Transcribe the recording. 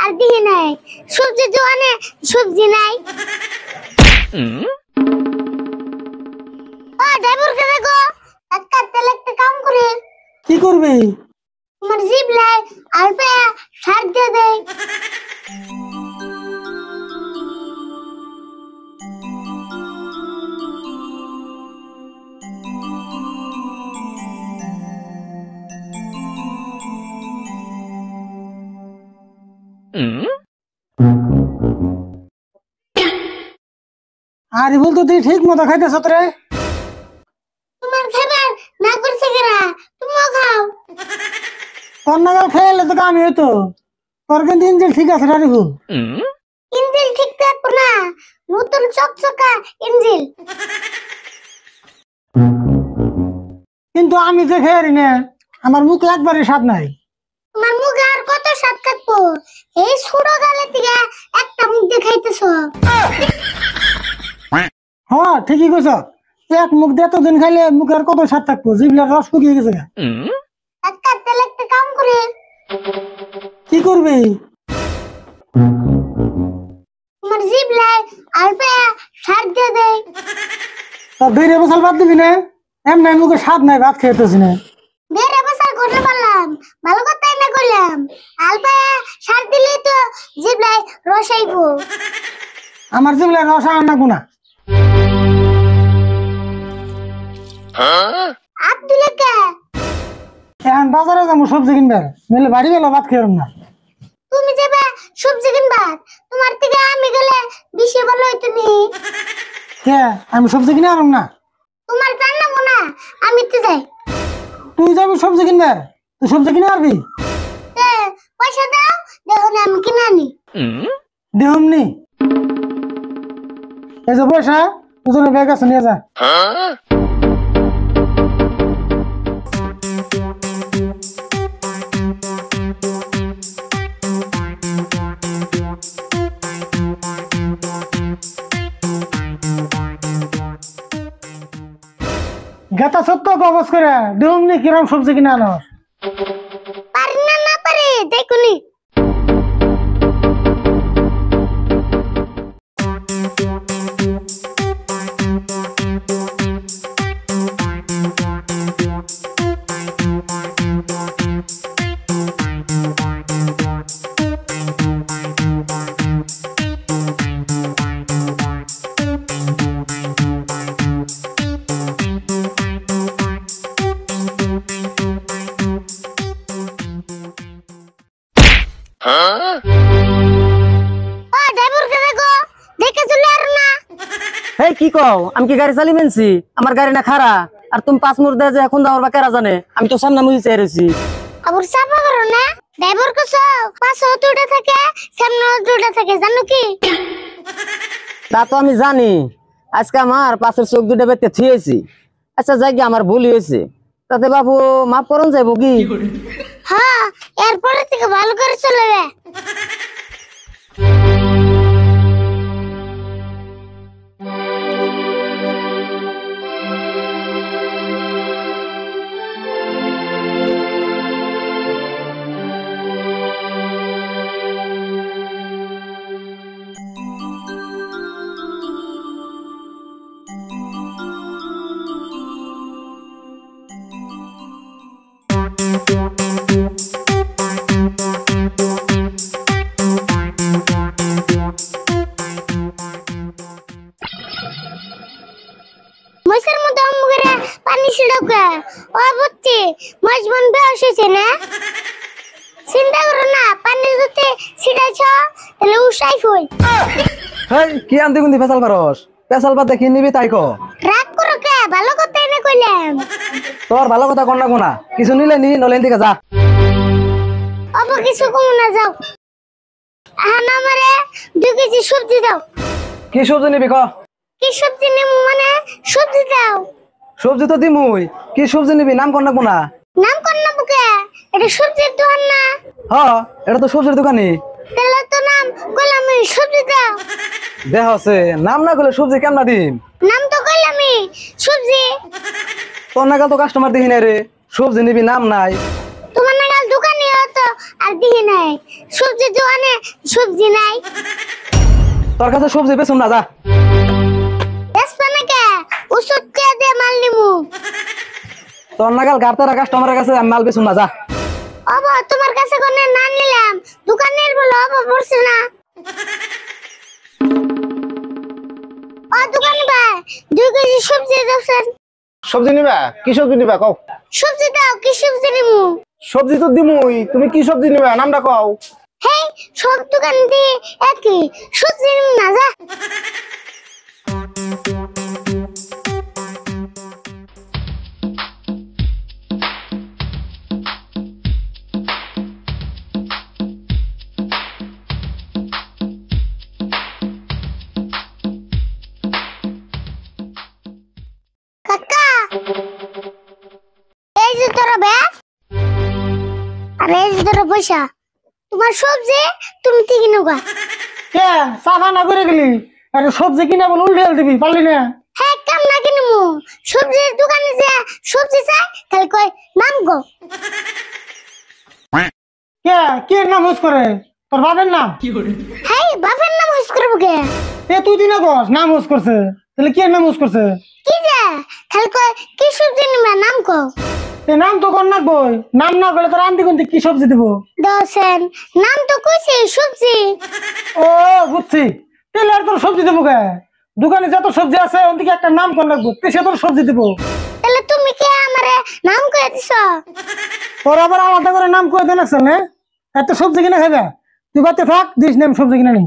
আর দিহি নাই সবজি দোকানে সবজি নাই। ও ড্রাইভার কে দেখো একটা তেল একটা কাম করে। কি করবি? তোমার জিপ লাই আলপে সার দিয়ে দেয়। আরে বল তো তুই ঠিক মতো খাইতেছ রে? তোমার খাবার না করছে কেরা তুমিও খাও। তোর নাগাল খেয়ে তো কামি হইতো। তোর কিন্তু ইঞ্জিন ঠিক আছে রে ভুল। ইঞ্জিন ঠিক থাকবো না, নতুন চকচকা ইঞ্জিন। কিন্তু আমি যে খেয়ে না আমার মুখ একবারে স্বাদ নাই। তোমার মুখে আর কত স্বাদ থাকবো? এই ছোট গালে থেকে একটা মুখ দিয়ে খাইতেছো। হ্যাঁ ঠিকই কইছ। এক মুখ দিয়ে এতদিন খাইলে মুখের কত স্বাদ থাকবো, জিভলার রস শুকিয়ে গেছে। একটা তেল একটা কাম করে। কি করবি? তোমার জিভ লাই আলপে সার দিয়ে দেয়। তোর দুই বছর বাদ দিবি না? এমনি মুখে স্বাদ নাই, ভাত খেতেছি না। বেড়ে বছর করতে পারলাম, ভালো কথা না করলাম। আলপে সার দিলে তো জিভ লাই রস আইবো। আমার জিভলার রস আর না গুনা। আপ দিলে কে? এখন বাজারে যাবো সবজি কিনবার, নইলে বাড়ি গেলে ভাত খেয়ে না। তুমি যাবে সবজি কিনবা, তোমার থেকে আমি গেলে বেশি ভালো হইতো নি। কে আমি সবজি কিনে আনব না? তোমার জানা না আমি তো যাই। তুই যাবি সবজি কিনবার, তুই সবজি কিনে আনবি? পয়সা দাও, দেখো না আমি কিনে আনি। দেহমনি এই যে পয়সা ওজনে ব্যাগ আছে, নিয়ে যা। গাতা সত্য কবজ করে দেহমনি কিরম সবজি কিনে আনো। পারি না না পারি দেখুনি। এই কি কও? আমি কি গাড়ি চালি মেনছি? আমার গাড়ি না খারা, আর তুমি 5 মুর দে যে এখন দাও বা কেরা জানে? আমি তো সামনে মুই চেয়েছি। আবার চাপা করো না, ড্রাইভার কইছো পাশে দুটো থাকে সামনে দুটো থাকে, জানো কি? তা তো আমি জানি, আজকে আমার পাশের চোখ দুটো বেতে থিয়েছি। আচ্ছা যাই গিয়ে আমার ভুল হয়েছে, তাতে বাবু মাফ করন যাইব কি? হ্যাঁ, এরপরে থেকে ভালো করে চলবে। মশার মধ্যে আমগুরে পানি ছিড়কে ও বুঝছি মাছ বন বেশ হয়েছে না। চিন্তা করো না, পানি যদি ছিড়াইছ তাহলে উসাই ফুল। হেই কি আনতে গুন্দি ফেসাল পারস? ফেসাল পাতে কি নিবি তাই কো। রাগ করো কে? ভালো কথা এনে কইলাম। তোর ভালো কথা কোন না কোনা, কিছু নিলে নি, নলেন দিকে যা। অব কিছু কম না, যাও। আহান আমারে 2 কেজি সবজি দাও। কি সবজি নিবি ক? কি সবজি নেব মানে? সবজি দাও। সবজি তো দিমুই, কি সবজি নিবি নাম কোন না কোনা? নাম কোন না বুকে? এটা সবজির দোকান না? হ্যাঁ এটা তো সবজির দোকানি। তাহলে তো নাম কইলাম, সবজি দাও। দেহ আছে নাম না করলে সবজি কেমন দিম? নাম তো কইলাম সবজি। তোর নাগাল তো কাস্টমার দেখি নাই রে, সবজি নিবি নাম নাই। তোমার নাগাল দোকানি হতো আর দিহি নাই সবজি দোকানে সবজি নাই তোর কাছে সবজি বেচুম না, যা। বেসপা নাকি ওষুধ কে দিয়ে মাল নিমু তোর নাগাল গাড়তারা কাস্টমারের কাছে আমি মাল বেচুম না, যা। বাবা তোমার কাছে কোনে না নিলাম দোকানের বলো বাবা পড়ছে না ও দোকান ভাই 2 কেজি সবজি দাওছেন সবজি নিবা? কি সবজি নিবা কও? সবজি দাও কি সবজি নিমু সবজি তো দিমুই, তুমি কি সবজি নিবা নামটা কও? হেই সব দোকান দিয়ে একই সবজি নিমু না যা কাকা এই যে তোর ব্যাগ আর এই যে তোর পয়সা তোমার সবজি তুমি ঠিক নগা কে সাফা না করে গেলি আরে সবজি কিনে বল উল্টে দিবি পারলি না হ্যাঁ কাম না কিনমু সবজির দোকানে যে সবজি চাই তাহলে কই নাম গো কে কে নাম হুস করে তোর বাবার নাম হ্যাঁ বাপের নাম হুস করবো কে এ তুই দিনা কস নাম হুস করছে তাহলে কে নাম হুস করছে কি যে তাহলে কই কি সবজি নিবা নাম কো এ নাম তো কর না বই নাম না করলে তোর আনতে কোনতে কি সবজি দিব দোসেন নাম তো কইছে সবজি ও বুঝছি তাহলে আর তোর সবজি দেবো কে দোকানে যত সবজি আছে ওন থেকে একটা নাম কর লাগবো সে তোর সবজি দিব তাহলে তুমি কে আমারে নাম কই দিছো তোর আবার আলাদা করে নাম করে দেন আছে না এত সবজি কিনে খাবে তুই বাতে থাক দিস নাম সবজি কিনে নি